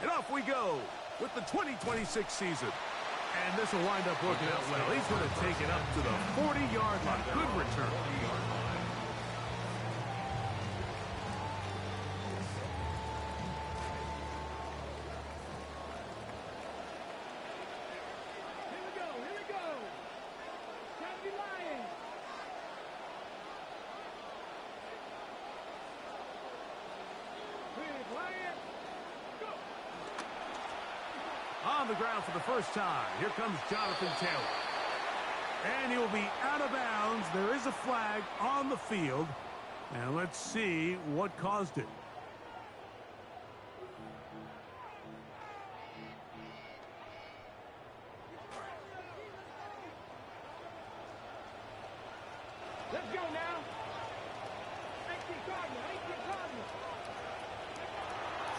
And off we go with the 2026 season. And this will wind up working out well. He's going to take it up to the 40-yard line. Good return. On the ground for the first time. Here comes Jonathan Taylor. And he will be out of bounds. There is a flag on the field. And let's see what caused it. Let's go now.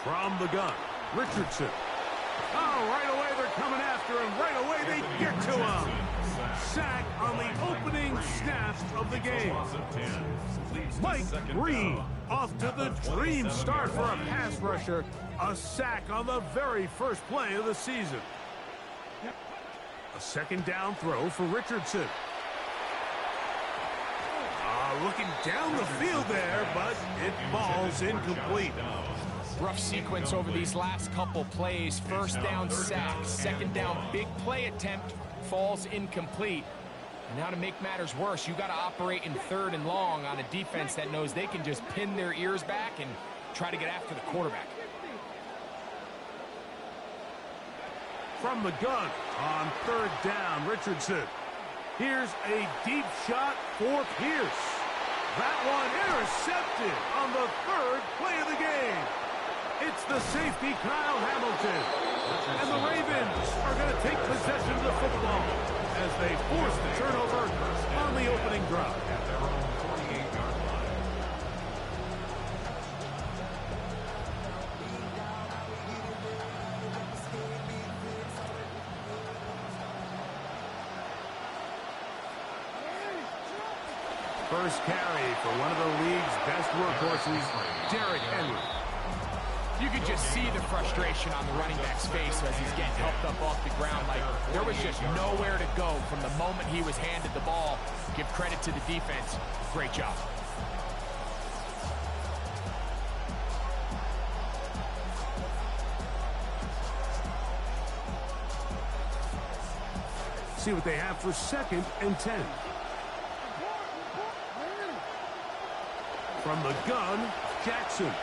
From the gun, Richardson. Oh, right away they're coming after him. Right away they get to him. Sack on the opening snap of the game. Mike Green off to the dream start for a pass rusher. A sack on the very first play of the season. A second down throw for Richardson. Looking down the field there, but it falls incomplete. Rough sequence over these last couple plays. First down sack, second down big play attempt, falls incomplete. And now to make matters worse, you got to operate in third and long on a defense that knows they can just pin their ears back and try to get after the quarterback. From the gun on third down, Richardson. Here's a deep shot for Pierce. That one intercepted on the third play of the game. It's the safety, Kyle Hamilton. And the Ravens are going to take possession of the football as they force the turnover on the opening drive. At their own 48-yard line. First carry for one of the league's best workhorses, Derrick Henry. You could just see the frustration on the running back's face as he's getting helped up off the ground. Like, there was just nowhere to go from the moment he was handed the ball. Give credit to the defense. Great job. See what they have for 2nd and 10. From the gun, Jackson.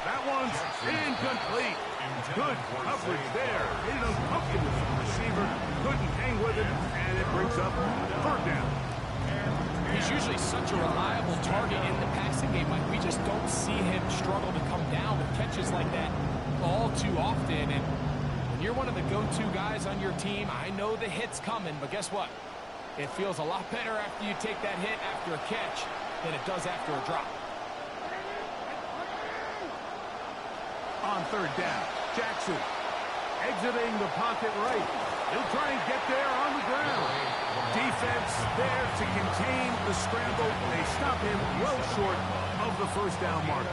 That one's incomplete. Good coverage there. Hit it uncomfortable for the receiver. Couldn't hang with it, and it brings up third down. He's usually such a reliable target in the passing game. Like, we just don't see him struggle to come down with catches like that all too often. And when you're one of the go-to guys on your team, I know the hit's coming, but guess what? It feels a lot better after you take that hit after a catch than it does after a drop. On third down, Jackson exiting the pocket right. He'll try and get there on the ground. Defense there to contain the scramble. They stop him well short of the first down mark.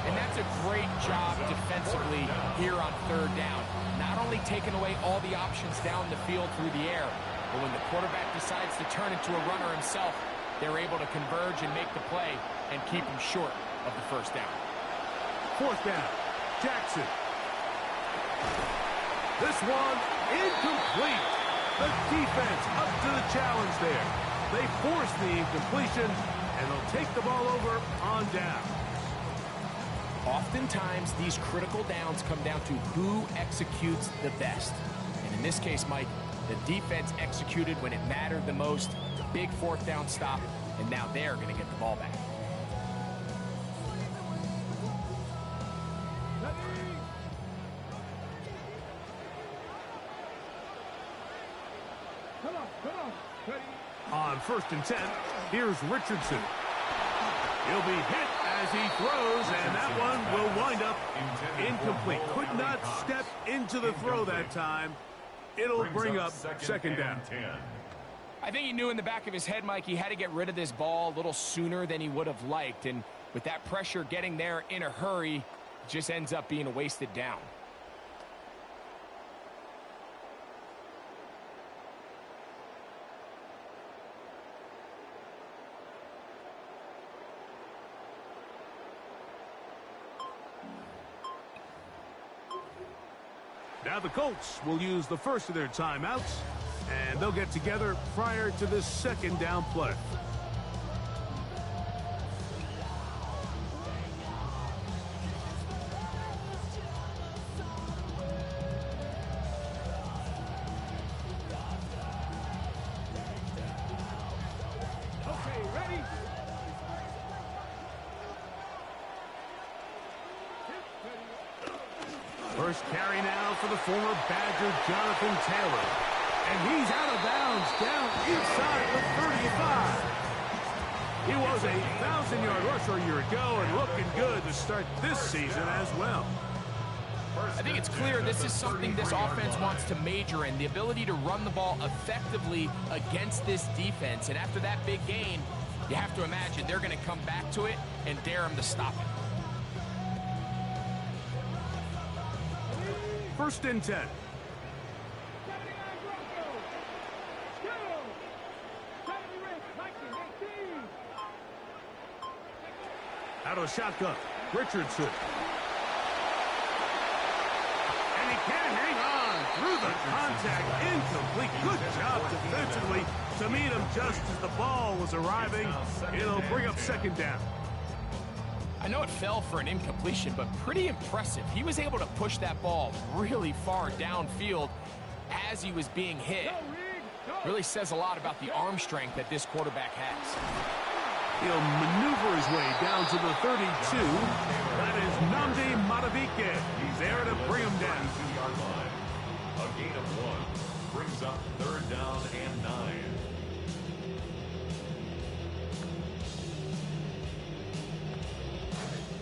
And that's a great job defensively here on third down. Not only taking away all the options down the field through the air, but when the quarterback decides to turn into a runner himself, they're able to converge and make the play and keep him short of the first down. Fourth down, Jackson. This one incomplete. The defense up to the challenge there. They force the incompletion, and they'll take the ball over on down. Oftentimes, these critical downs come down to who executes the best. And in this case, Mike, the defense executed when it mattered the most. Big fourth down stop, and now they're going to get the ball back. On 1st and 10, here's Richardson. He'll be hit as he throws, and that one will wind up incomplete. Could not step into the throw that time. It'll bring up 2nd down. I think he knew in the back of his head, Mike, he had to get rid of this ball a little sooner than he would have liked. And with that pressure getting there in a hurry, just ends up being a wasted down. Now the Colts will use the first of their timeouts, and they'll get together prior to this second down play. Okay, ready? First carry now for the former Badger Jonathan Taylor. And he's out of bounds down inside the 35. He was a 1,000-yard rusher a year ago and looking good to start this season as well. I think it's clear this is something this offense wants to major in, the ability to run the ball effectively against this defense. And after that big gain, you have to imagine they're going to come back to it and dare him to stop it. First and 10. Out of the shotgun, Richardson. And he can't hang on through the contact. Incomplete. Good job defensively to meet him just as the ball was arriving. It'll bring up second down. I know it fell for an incompletion, but pretty impressive. He was able to push that ball really far downfield as he was being hit. Really says a lot about the arm strength that this quarterback has. He'll maneuver his way down to the 32. That is Nnamdi Madubuike. He's there to bring him down. A gain of 1 brings up third down and 9.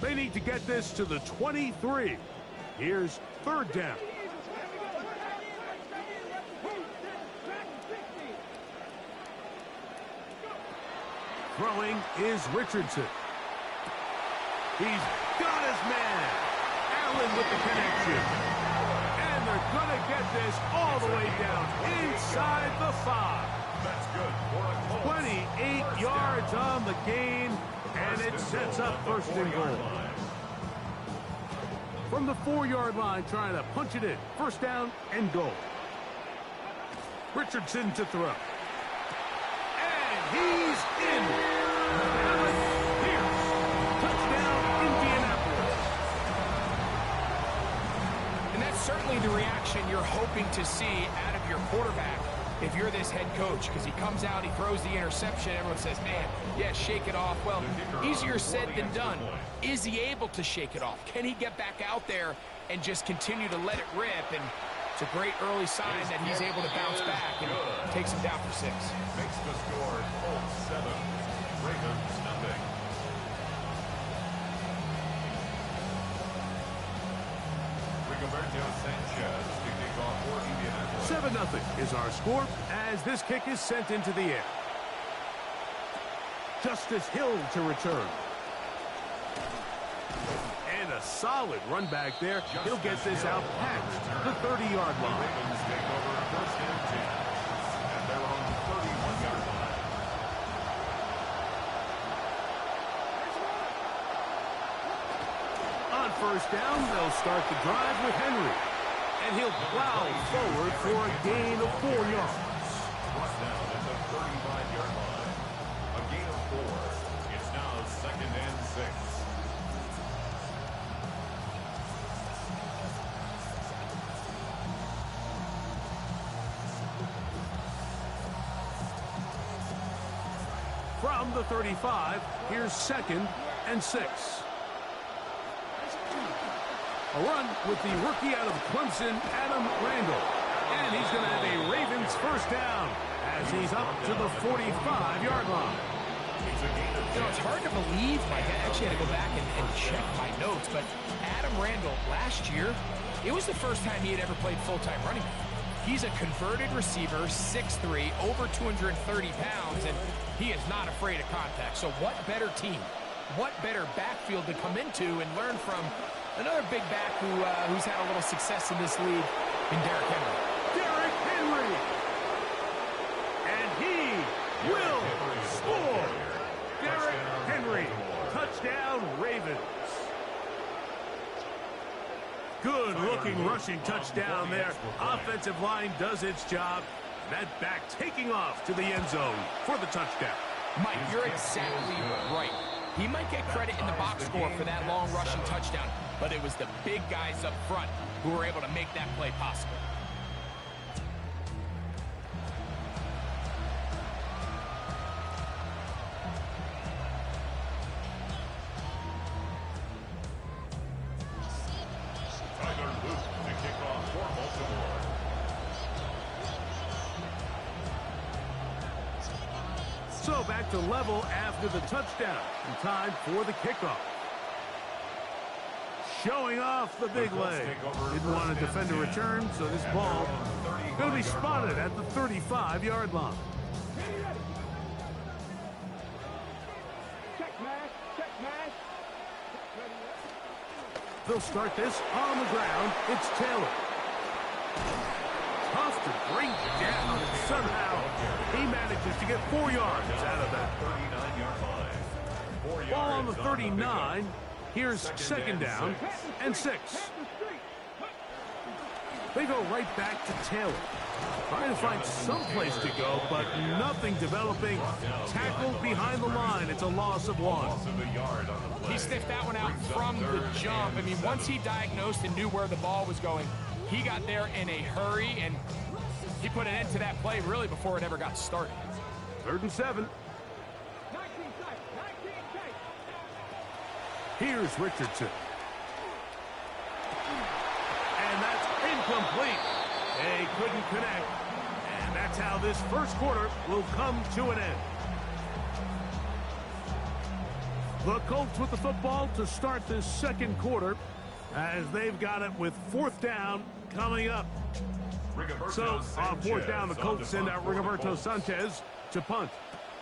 They need to get this to the 23. Here's third down. Throwing is Richardson. He's got his man. Allen with the connection. And they're going to get this all the way down inside the 5. That's good for a Colts. 28 yards on the gain, and it sets up first and goal. From the 4-yard line, trying to punch it in. First down and goal. Richardson to throw. And he's in. Allen Pierce. Touchdown, Indianapolis. And that's certainly the reaction you're hoping to see out of your quarterback if you're this head coach, because he comes out, he throws the interception, everyone says, man, yeah, shake it off. Well, easier said than done. Is he able to shake it off? Can he get back out there and just continue to let it rip? And it's a great early sign that he's able to bounce back and takes him down for 6. Makes the score Colts 7, Ravens nothing. Rigoberto Sanchez to kick off for Indianapolis. 7-0 is our score as this kick is sent into the air. Justice Hill to return. And a solid run back there. He'll get this out past the 30-yard line. Ravens take over first and 10 at their own 31-yard line. On first down, they'll start the drive with Henry. And he'll plow forward for a gain of 4 yards. Brought down at the 35-yard line. A gain of 4. It's now second and 6. From the 35, here's second and 6. A run with the rookie out of Clemson, Adam Randall. And he's going to have a Ravens first down as he's up to the 45-yard line. You know, it's hard to believe. I actually had to go back and check my notes, but Adam Randall, last year, it was the first time he had ever played full-time running back. He's a converted receiver, 6'3", over 230 pounds, and he is not afraid of contact. So what better team, what better backfield to come into and learn from Another big back who's had a little success in this league in Derrick Henry. Derrick Henry. And he will score. Derrick Henry. Touchdown, Ravens. Good-looking rushing touchdown there. Offensive line does its job. That back taking off to the end zone for the touchdown. Mike, you're exactly right. He might get credit in the box score for that long rushing touchdown, but it was the big guys up front who were able to make that play possible. So back to level after the touchdown. And time for the kickoff. Showing off the big leg. Didn't want to defend a return, so this ball going to be spotted at the 35-yard line. They'll start this on the ground. It's Taylor. Tough to bring down, and somehow he manages to get 4 yards out of that. Ball on the 39. Here's second down and 6. They go right back to Taylor. Trying to find some place to go, but nothing developing. Tackled behind the line. It's a loss of 1. He sniffed that one out from the jump. I mean, once he diagnosed and knew where the ball was going, he got there in a hurry, and he put an end to that play really before it ever got started. 3rd and 7. Here's Richardson. And that's incomplete. They couldn't connect. And that's how this first quarter will come to an end. The Colts with the football to start this second quarter, as they've got it with 4th down coming up. So on 4th down, the Colts send out Rigoberto Sanchez to punt.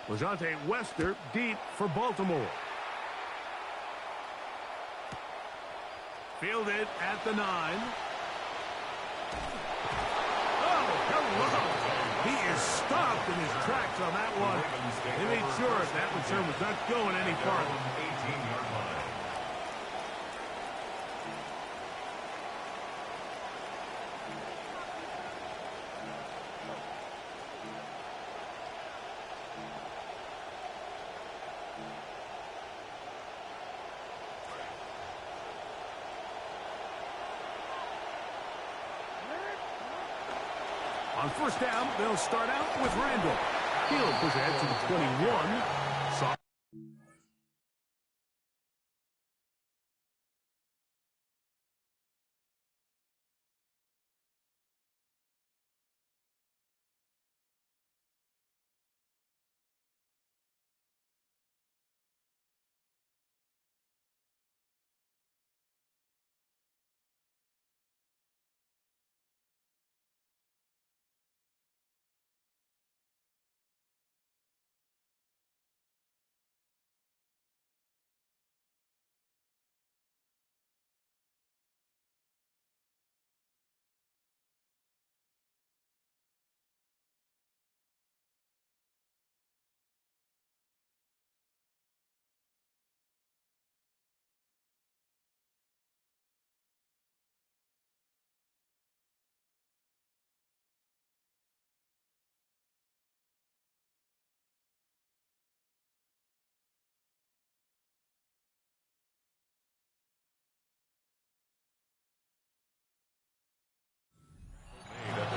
LeJonte Wester deep for Baltimore. Fielded at the 9. Oh, hello. He is stopped in his tracks on that one. They made sure that return was not going any farther. 18-yard line. On 1st down, they'll start out with Randall. He'll push ahead to the 21.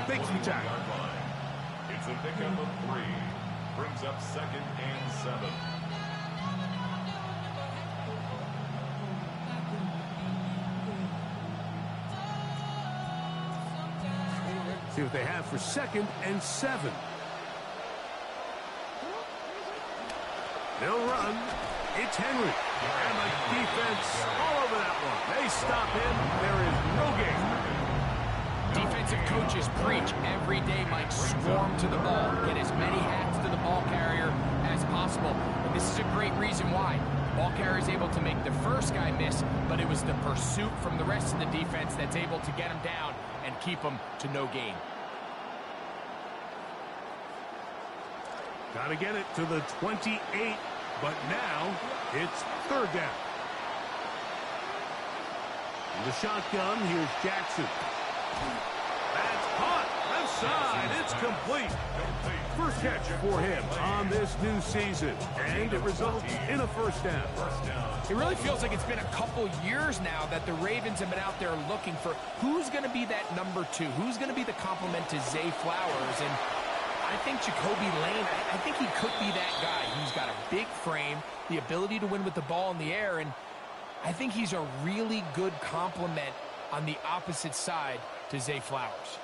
Makes the tackle. It's a pickup of 3. Brings up 2nd and 7. See what they have for 2nd and 7. They'll run. It's Henry. And the defense all over that one. They stop him. There is no gain. Defensive coaches preach every day, Mike, swarm to the ball. Get as many hats to the ball carrier as possible. And this is a great reason why. Ball carrier's able to make the first guy miss, but it was the pursuit from the rest of the defense that's able to get him down and keep him to no gain. Got to get it to the 28, but now it's third down. In the shotgun, here's Jackson. That's caught. Left side. It's complete. First catch for him on this new season, and it results in a first down. It really feels like it's been a couple years now that the Ravens have been out there looking for who's going to be that number 2, who's going to be the complement to Zay Flowers, and I think Jacoby Lane, I think he could be that guy. He's got a big frame, the ability to win with the ball in the air, and I think he's a really good complement on the opposite side to Zay Flowers.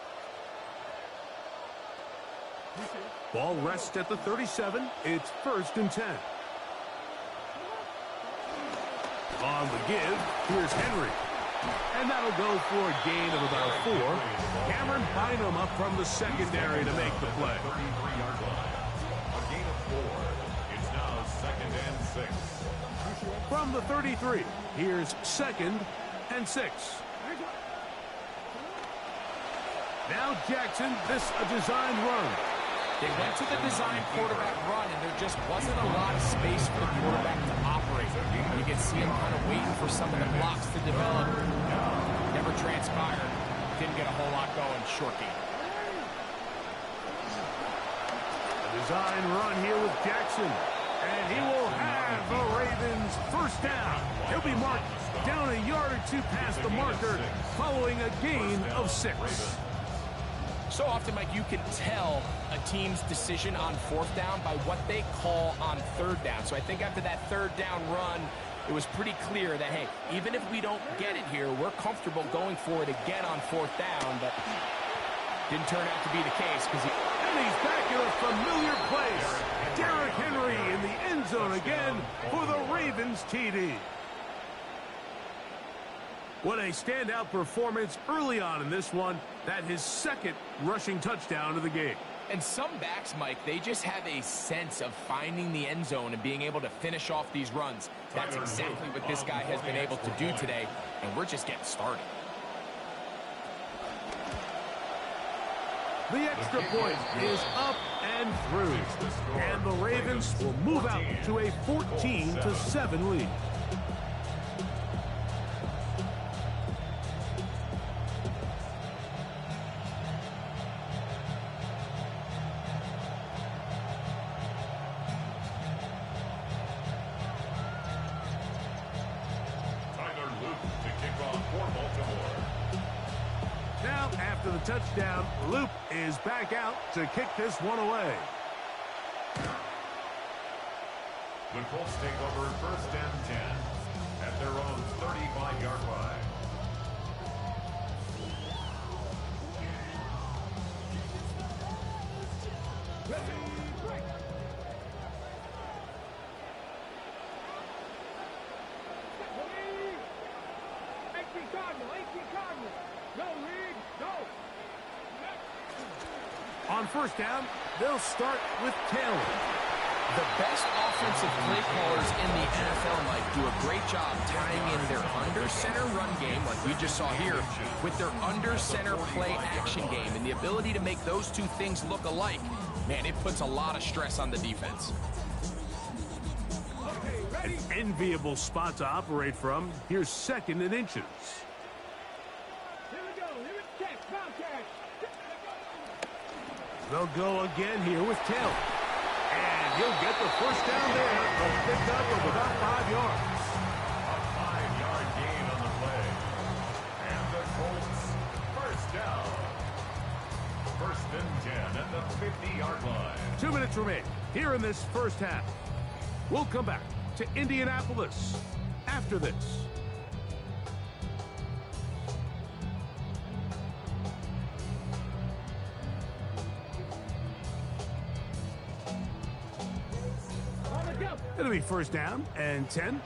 Ball rests at the 37. It's 1st and 10. On the give, here's Henry. And that'll go for a gain of about 4. Cameron Bynum up from the secondary to make the play. 33-yard line. A gain of 4. It's now 2nd and 6. From the 33, here's 2nd and 6. Now Jackson, this a design run. They went to the design quarterback run, and there just wasn't a lot of space for the quarterback to operate. You can see him kind of waiting for some of the blocks to develop. Never transpired. Didn't get a whole lot going. Short game. A design run here with Jackson. And he will have the Ravens first down. He'll be marked down a yard or 2 past the marker following a gain of 6. So often, Mike, you can tell a team's decision on 4th down by what they call on 3rd down. So I think after that 3rd down run, it was pretty clear that, hey, even if we don't get it here, we're comfortable going for it again on 4th down, but didn't turn out to be the case because And he's back in a familiar place. Derrick Henry in the end zone again for the Ravens TD. What a standout performance early on in this one. That his 2nd rushing touchdown of the game. And some backs, Mike, they just have a sense of finding the end zone and being able to finish off these runs. That's exactly what this guy has been able to do today, and we're just getting started. The extra point is up and through. And the Ravens will move out to a 14-7 lead. Now, after the touchdown, Loop is back out to kick this one away. The Colts take over 1st and 10 at their own 35-yard line. On 1st down, they'll start with Taylor. The best offensive play callers in the NFL, Mike, do a great job tying in their under-center run game, like we just saw here, with their under-center play action game. And the ability to make those two things look alike, man, it puts a lot of stress on the defense. An enviable spot to operate from. Here's 2nd and inches. They'll go again here with Taylor. And he'll get the first down there. A pickup of about 5 yards. A 5-yard gain on the play. And the Colts first down. 1st and 10 at the 50-yard line. 2 minutes remain here in this first half. We'll come back to Indianapolis after this. It'll be 1st down and 10.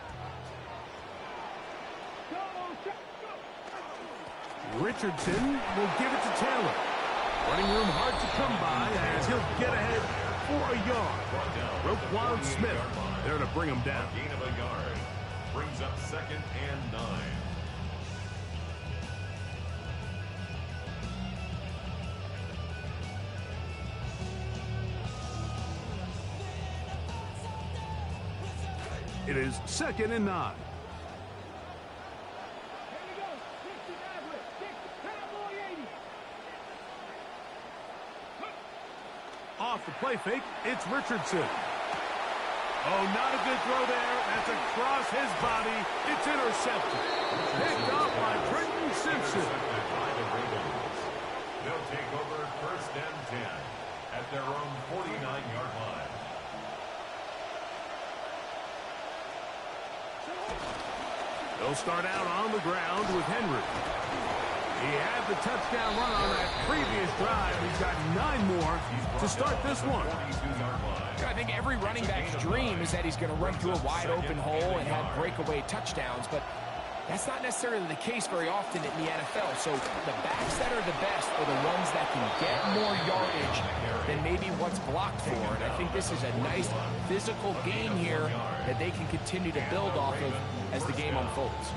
Richardson will give it to Taylor. Running room hard to come by as he'll get ahead for a yard. Roquan Smith there to bring him down. Gain of a yard. brings up 2nd and 9. It is 2nd and 9. Off the play fake, it's Richardson. Oh, not a good throw there. That's across his body. It's intercepted. Picked off by Trenton Simpson. They'll take over 1st and 10 at their own 49-yard line. They'll start out on the ground with Henry. He had the touchdown run on that previous drive. He's got 9 more to start this one. I think every running back's dream is that he's going to run through a wide open hole and have breakaway touchdowns, but that's not necessarily the case very often in the NFL. So the backs that are the best are the ones that can get more yardage than maybe what's blocked for. And I think this is a nice physical game here that they can continue to build off of as the game unfolds.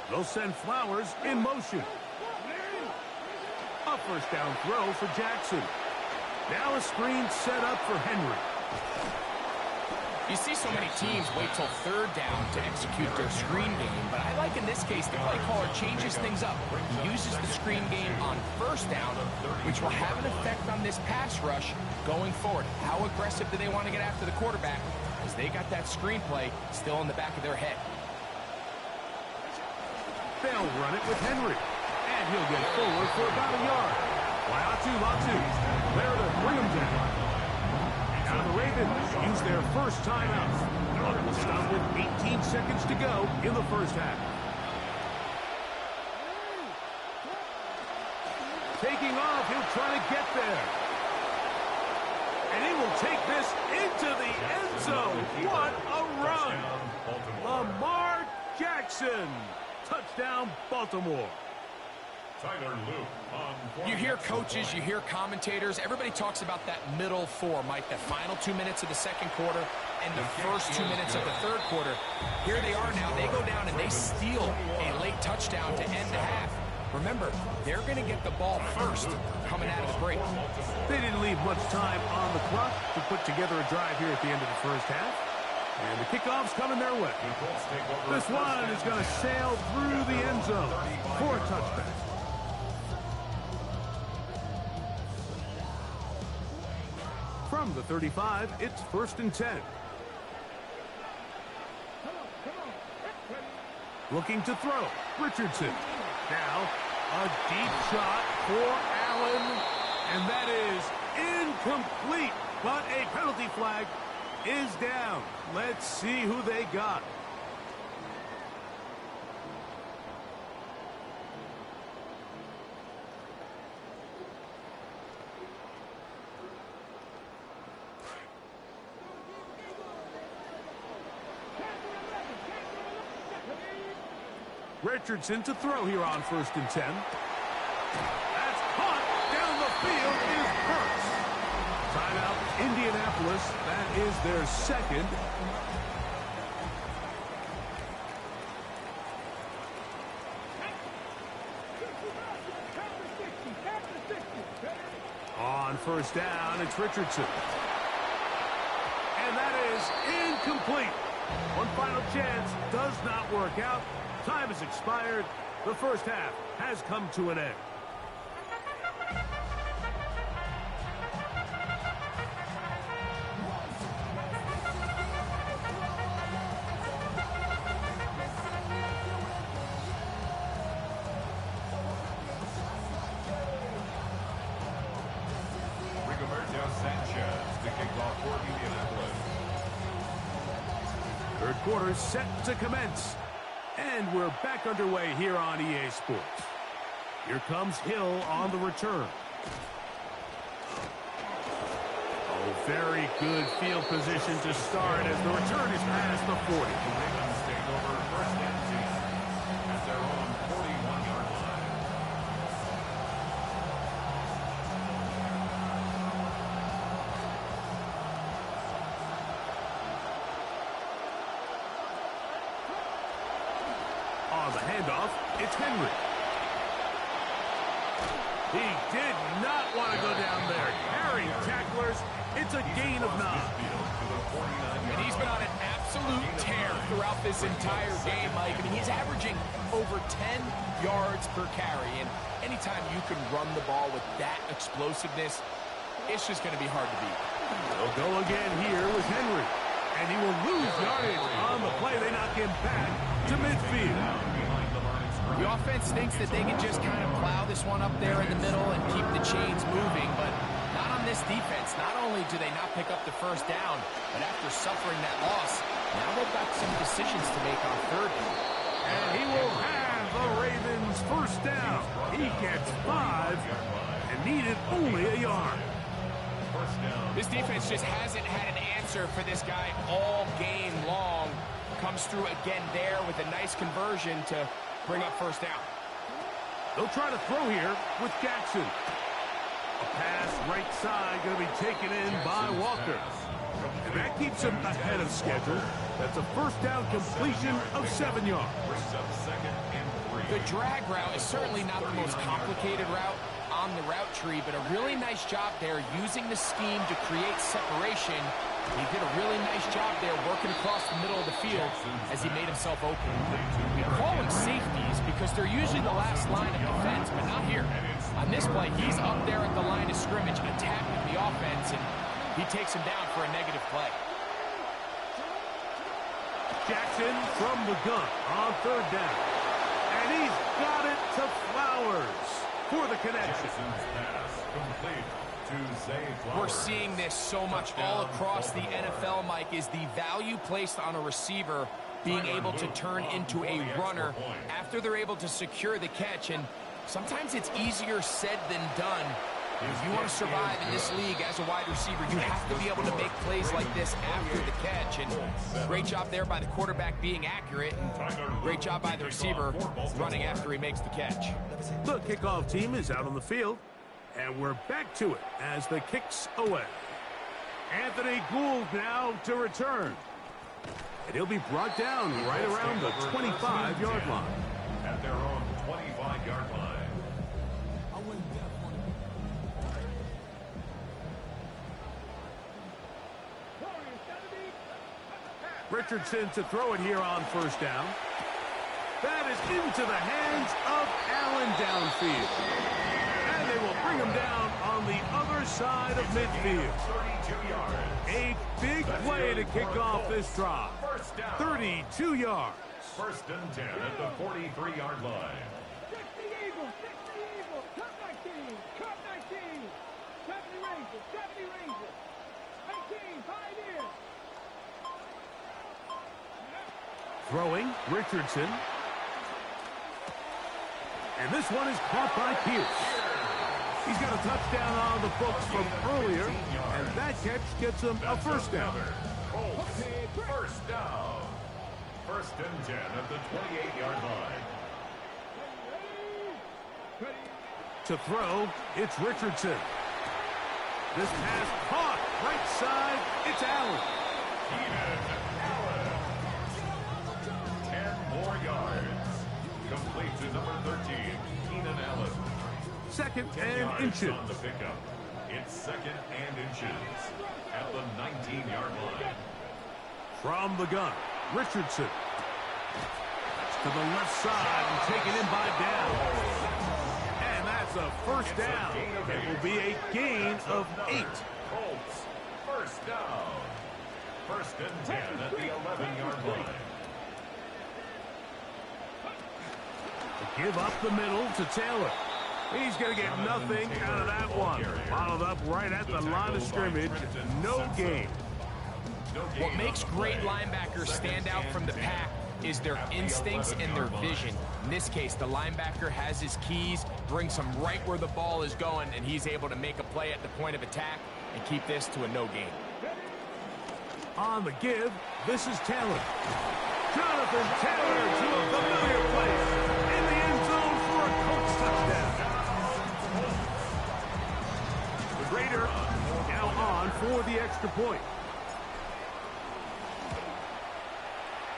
They'll send Flowers in motion. A first down throw for Jackson. Now a screen set up for Henry. You see so many teams wait till 3rd down to execute their screen game, but I like in this case the play caller changes things up. He uses the screen game on 1st down, which will have an effect on this pass rush going forward. How aggressive do they want to get after the quarterback? Because they got that screen play still in the back of their head. They'll run it with Henry. And he'll get forward for about a yard. Latu. There to bring him down. Now the Ravens use their first timeout. We'll stop with 18 seconds to go in the first half. Taking off, he'll try to get there. And he will take this into the end zone. What a run! Lamar Jackson. Touchdown, Baltimore. You hear coaches, you hear commentators, everybody talks about that middle 4, Mike, the final 2 minutes of the 2nd quarter and the first 2 minutes of the 3rd quarter. Here they are now. They go down and they steal a late touchdown to end the half. Remember, they're going to get the ball first coming out of the break. They didn't leave much time on the clock to put together a drive here at the end of the first half. And the kickoff's coming their way. This one is going to sail through the end zone for a touchback. From the 35, it's 1st and 10. Looking to throw. Richardson. Now, a deep shot for Allen. And that is incomplete. But a penalty flag is down. Let's see who they got. Richardson to throw here on 1st and 10. That's caught down the field. It is Hurts. Timeout, Indianapolis. That is their 2nd. On 1st down, it's Richardson. And that is incomplete. One final chance does not work out. Time has expired. The first half has come to an end. Third quarter set to commence. And we're back underway here on EA Sports. Here comes Hill on the return. Oh, very good field position to start as the return is past the 40. The Ravens take over 1st and 10 at their own 41-yard line. On the handoff, it's Henry. He did not want to go down there. Carrying tacklers, it's a gain of 9. And he's been on an absolute tear throughout this entire game, Mike. I mean, he's averaging over 10 yards per carry. And anytime you can run the ball with that explosiveness, it's just going to be hard to beat. They'll go again here with Henry. And he will lose yardage on the play. They knock him back to midfield. The offense thinks that they can just kind of plow this one up there in the middle and keep the chains moving, but not on this defense. Not only do they not pick up the first down, but after suffering that loss, now they've got some decisions to make on third down. And he will have the Ravens first down. He gets 5 and needed only a yard. This defense just hasn't had an answer for this guy all game long. Comes through again there with a nice conversion to bring up first down. They'll try to throw here with Jackson. A pass right side going to be taken in by Walker. And that keeps him ahead of schedule. That's a first down completion of 7 yards. The drag route is certainly not the most complicated route on the route tree, but a really nice job there using the scheme to create separation. He did a really nice job there working across the middle of the field as he made himself open. We call them safeties because they're usually the last line of defense, but not here. On this play, he's up there at the line of scrimmage attacking the offense, and he takes him down for a negative play. Jackson from the gun on third down. And he's got it to Flowers for the connection. We're seeing this so much all across the NFL, Mike, is the value placed on a receiver being able to turn into a runner after they're able to secure the catch. And sometimes it's easier said than done. If you want to survive in this league as a wide receiver, you have to be able to make plays like this after the catch. And great job there by the quarterback being accurate. And great job by the receiver running after he makes the catch. The kickoff team is out on the field. And we're back to it as the kick's away. Anthony Gould now to return. And he'll be brought down right around the 25-yard line. At their own 25-yard line. Richardson to throw it here on first down. That is into the hands of Allen downfield. And they will bring him down on the other side of midfield. A big play to kick off this drive. 32 yards. First and 10 at the 43-yard line. Check the Eagles, check the Eagles. Cut 19, cut 19. 70 Rangers, 70 Rangers. 19, 5 in. Throwing, Richardson. And this one is caught by Pierce. He's got a touchdown on the books from earlier, and that catch gets him a first down. Colts, first down. First and 10 at the 28-yard line. To throw, it's Richardson. This pass caught right side, it's Allen. Keenan Allen. 10 more yards. Complete to number 13, Keenan Allen. Second and inches. On the pickup. It's second and inches at the 19-yard line. From the gun, Richardson. To the left side and taken in by Down. And that's a first down. It will be a gain of 8. Colts, first down. First and 10 at the 11-yard line. To give up the middle to Taylor. He's going to get nothing out of that one. Followed up right at the line of scrimmage. No gain. What makes great linebackers stand out from the pack is their instincts and their vision. In this case, the linebacker has his keys, brings him right where the ball is going, and he's able to make a play at the point of attack and keep this to a no gain. On the give, this is Taylor. Jonathan Taylor to a familiar place in the end zone for a Colts touchdown. The Raider now on for the extra point.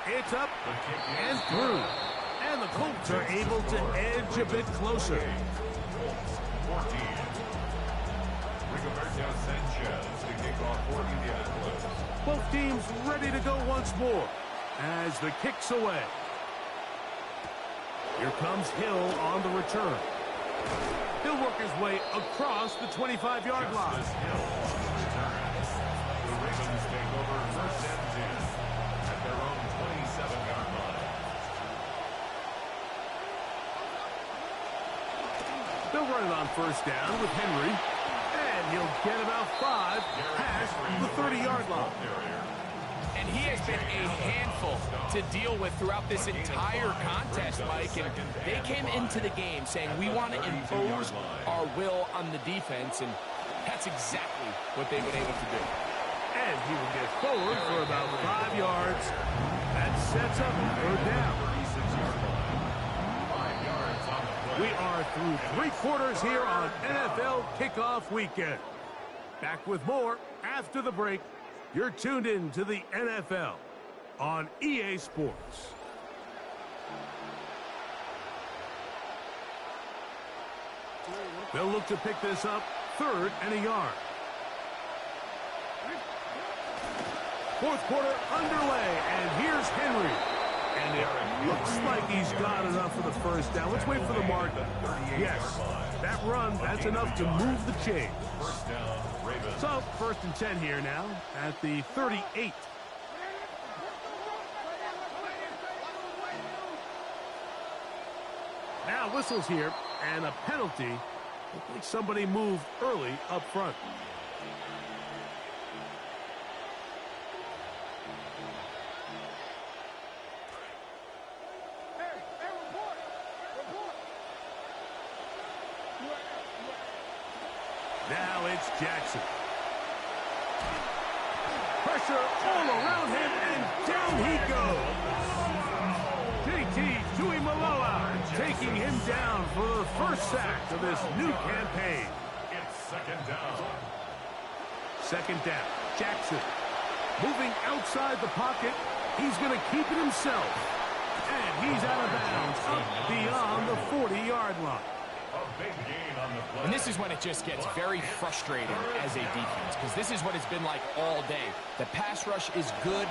It's up and through. And And the Colts are able to edge a bit closer. Colts 14. Rigoberto Sanchez to kick off for Indianapolis. Both teams ready to go once more as the kick's away. Here comes Hill on the return. He'll work his way across the 25-yard line. Hill on the return. The Ravens take over first and 10 at their own 27-yard line. They'll run it on first down with Henry. And he'll get about 5 past the 30-yard line. And he has been a handful to deal with throughout this entire contest, Mike. And they came into the game saying, we want to impose our will on the defense. And that's exactly what they've been able to do. And he will get forward for about 5 yards. That sets up third down. We are through 3 quarters here on NFL Kickoff Weekend. Back with more after the break. You're tuned in to the NFL on EA Sports. They'll look to pick this up, 3rd and a yard. 4th quarter underway, and here's Henry. And it looks like he's got enough for the first down. Let's wait for the mark. Yes, that run, that's enough to move the chains. So, 1st and 10 here now at the 38. Now whistles here, and a penalty. Looks like somebody moved early up front. Now it's Jackson. Pressure all around him, and down he goes. JT Tuimoloau taking him down for the first sack of this new campaign. It's 2nd down. 2nd down. Jackson moving outside the pocket. He's going to keep it himself. And he's out of bounds up beyond the 40-yard line. And this is when it just gets very frustrating as a defense, because this is what it's been like all day. The pass rush is good,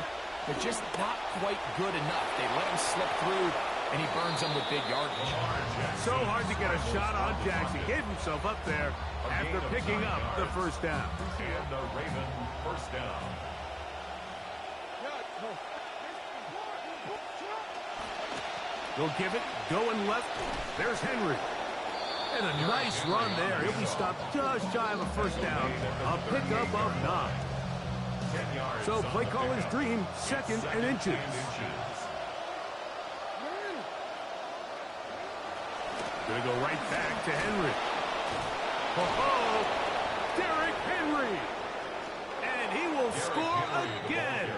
but just not quite good enough. They let him slip through, and he burns them with big yardage. So hard to get a shot on Jackson. Gave himself up there after picking up the first down. And the Ravens first down. They'll give it, going left. There's Henry. And a nice run there. He'll be stopped just shy of a first down. A pickup of 9. So play caller's dream, 2nd and inches. Gonna go right back to Henry. Oh, Derrick Henry. And he will score again.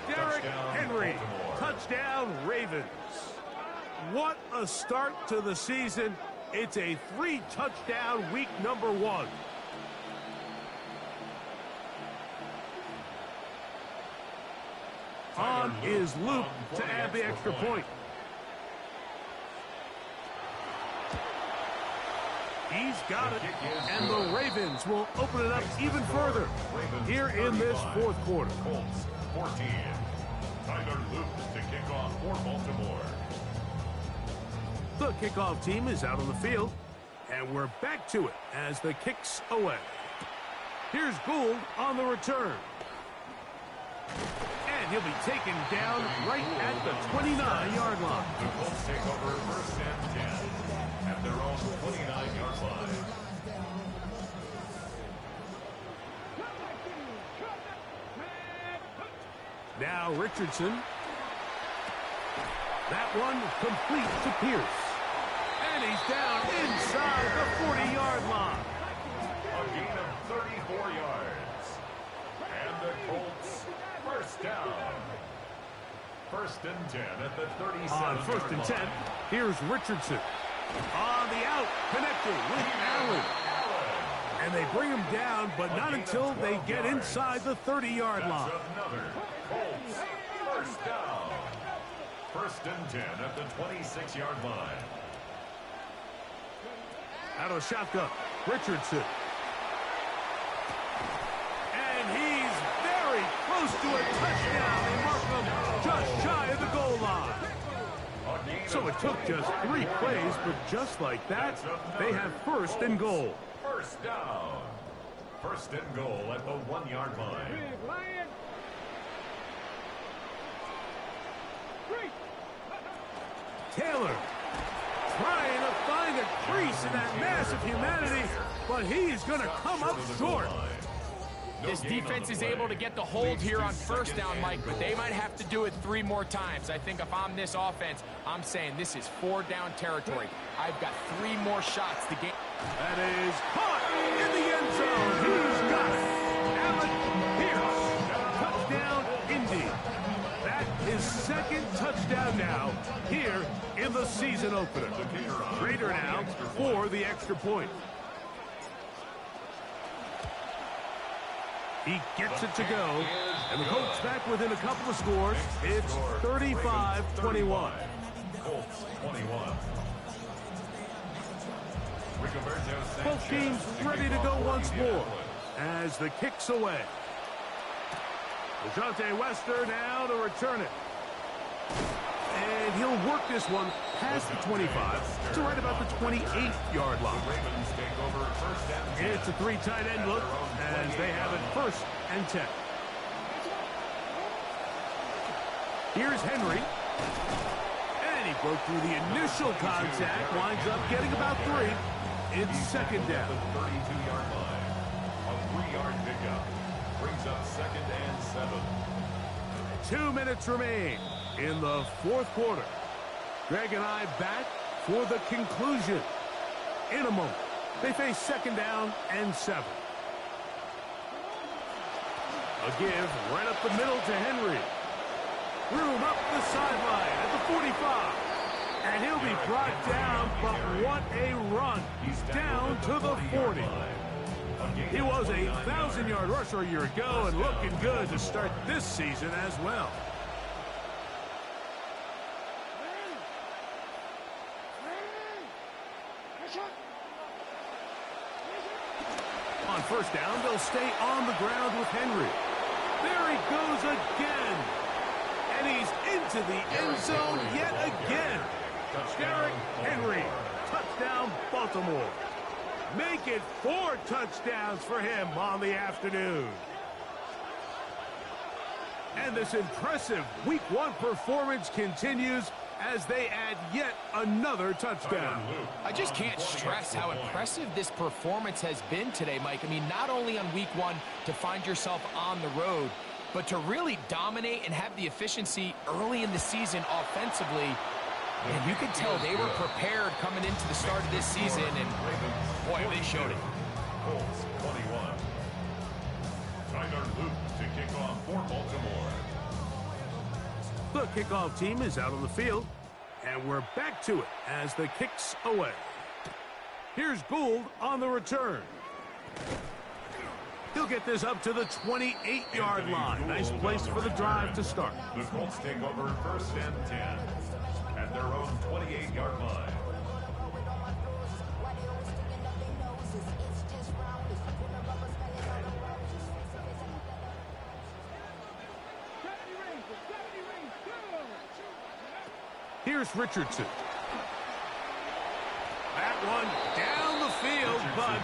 Derrick Henry. Touchdown, Ravens. What a start to the season. It's a 3-touchdown week number 1. On is Luke to add the extra point. He's got it, and the Ravens will open it up even further here in this 4th quarter. Colts 14. Tyler Luke to kick off for Baltimore. The kickoff team is out on the field, and we're back to it as the kick's away. Here's Gould on the return. And he'll be taken down right at the 29-yard line. The Colts take over 1st and 10 at their own 29-yard line. Now Richardson. That one complete to Pierce. And he's down inside the 40-yard line. A gain of 34 yards. And the Colts first down. 1st and 10 at the 37. On 1st and 10, here's Richardson. On the out, connected with Allen. And they bring him down, but not until they get inside the 30-yard line. Another Colts first down. First and 10 at the 26-yard line. Out of shotgun, Richardson. And he's very close to a touchdown. They mark him just shy of the goal line. So it took just 3 plays, but just like that, they have first and goal. First down. First and goal at the 1-yard line. Big Lion. Taylor trying to find a crease in that mass of humanity, but he's going to come up short. This defense is able to get the hold here on first down, Mike, but they might have to do it 3 more times. I think if I'm this offense, I'm saying this is 4-down territory. I've got 3 more shots to get. That is caught in the end zone. He's got it. Allen Pierce. Touchdown, Indy. That is 2nd touchdown now here in the season opener. Trader now for the extra point. He gets it to go, and the Colts back within a couple of scores. It's 35-21. Colts 21. Both teams ready to go once more as the kick's away. DeJounte Wester now to return it. And he'll work this one past the 25 to right about the 28-yard line. It's a 3 tight end look as they have it 1st and 10. Here's Henry. And he broke through the initial contact, winds up getting about 3. It's 2nd down. The 32-yard line. A 3-yard pickup. Brings up 2nd and 7. 2 minutes remain in the 4th quarter. Greg and I back for the conclusion. In a moment, they face 2nd down and 7. A give right up the middle to Henry. Room up the sideline at the 45. And he'll be brought down, but what a run. He's down to the 40. He was a 1,000-yard rusher a year ago and looking good to start this season as well. On first down, they'll stay on the ground with Henry. There he goes again. And he's into the end zone yet again. Derrick Henry, touchdown Baltimore. Make it 4 touchdowns for him on the afternoon. And this impressive Week 1 performance continues as they add yet another touchdown. I just can't stress how impressive this performance has been today, Mike. I mean, not only on Week 1 to find yourself on the road, but to really dominate and have the efficiency early in the season offensively. And you could tell they were prepared coming into the start of this season, and boy, they showed it. Colts 21. Tyler Luke to kick off for Baltimore. The kickoff team is out on the field, and we're back to it as the kick's away. Here's Gould on the return. He'll get this up to the 28-yard line. Nice place for the drive to start. The Colts take over 1st and 10 at their own 28-yard line. Here's Richardson. That one down the field, but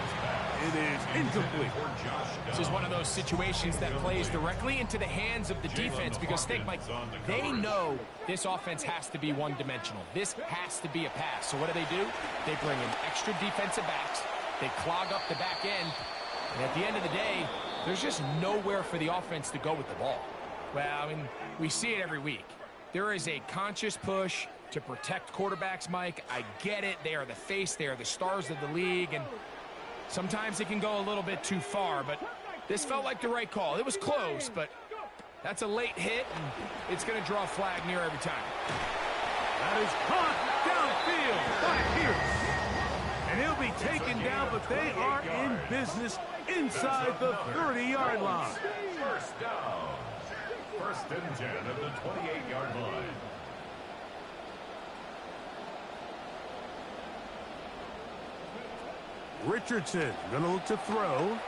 it is incomplete. This is one of those situations that plays directly into the hands of the defense because, think, Mike, they know this offense has to be one-dimensional. This has to be a pass. So what do? They bring in extra defensive backs. They clog up the back end. And at the end of the day, there's just nowhere for the offense to go with the ball. Well, I mean, we see it every week. There is a conscious push to protect quarterbacks, Mike. I get it. They are the face. They are the stars of the league. And sometimes it can go a little bit too far, but this felt like the right call. It was close, but that's a late hit, and it's going to draw a flag near every time. That is caught downfield by Pierce. And he'll be taken down, but they are in business inside the 30-yard line. First down. 1st and 10 at the 28-yard line. Richardson going to look to throw.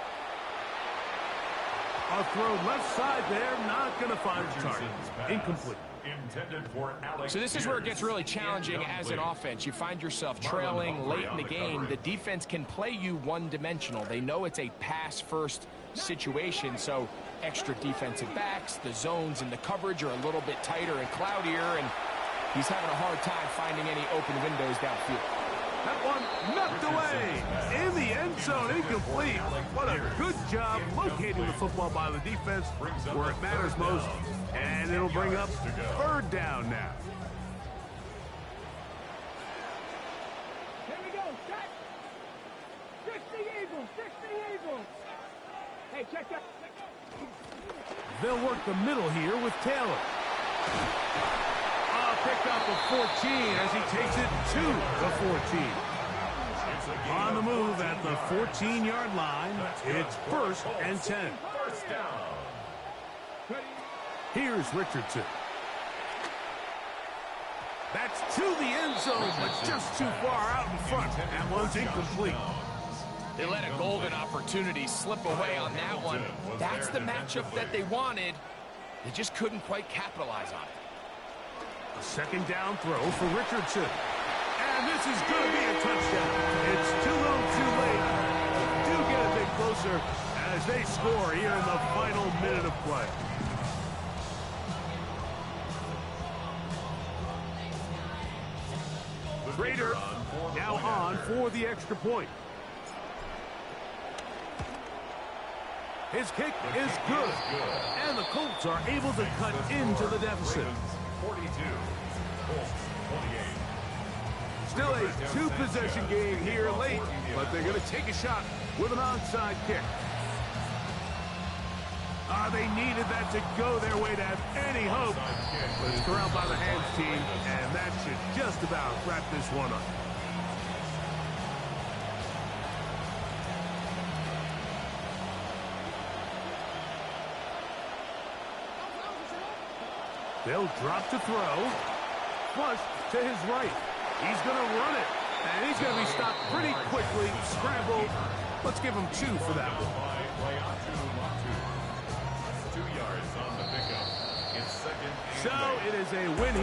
A throw left side there, not going to find the target. Incomplete. So this is where it gets really challenging as an offense. You find yourself trailing late in the game. The defense can play you one-dimensional. They know it's a pass-first situation, so extra defensive backs, the zones and the coverage are a little bit tighter and cloudier, and he's having a hard time finding any open windows downfield. That one knocked away in the end zone, incomplete. What a good job locating the football by the defense where it matters most. And it'll bring up third down now. Here we go, set. Fix the Eagles, fix the Eagles. Hey, check that. They'll work the middle here with Taylor. Pick up a 14 as he takes it to the 14. On the move at the 14-yard line, it's 1st and 10. First down. Here's Richardson. That's to the end zone, but just too far out in front. That one's incomplete. They let a golden opportunity slip away on that one. That's the matchup that they wanted. They just couldn't quite capitalize on it. A second down throw for Richardson. And this is going to be a touchdown. It's too little too late. Do get a bit closer as they score here in the final minute of play. Raider now on for the extra point. His kick is good. And the Colts are able to cut into the deficit. 42. Colts 28. Still a two-possession game here late, but they're going to take a shot with an onside kick. They needed that to go their way to have any hope. But it's corralled by the hands team, and that should just about wrap this one up. They'll drop to throw. Flush to his right. He's going to run it. And he's going to be stopped pretty quickly. Scrambled. Let's give him 2 for that one. 2 yards on the pickup. It's 2nd and So it is a win here.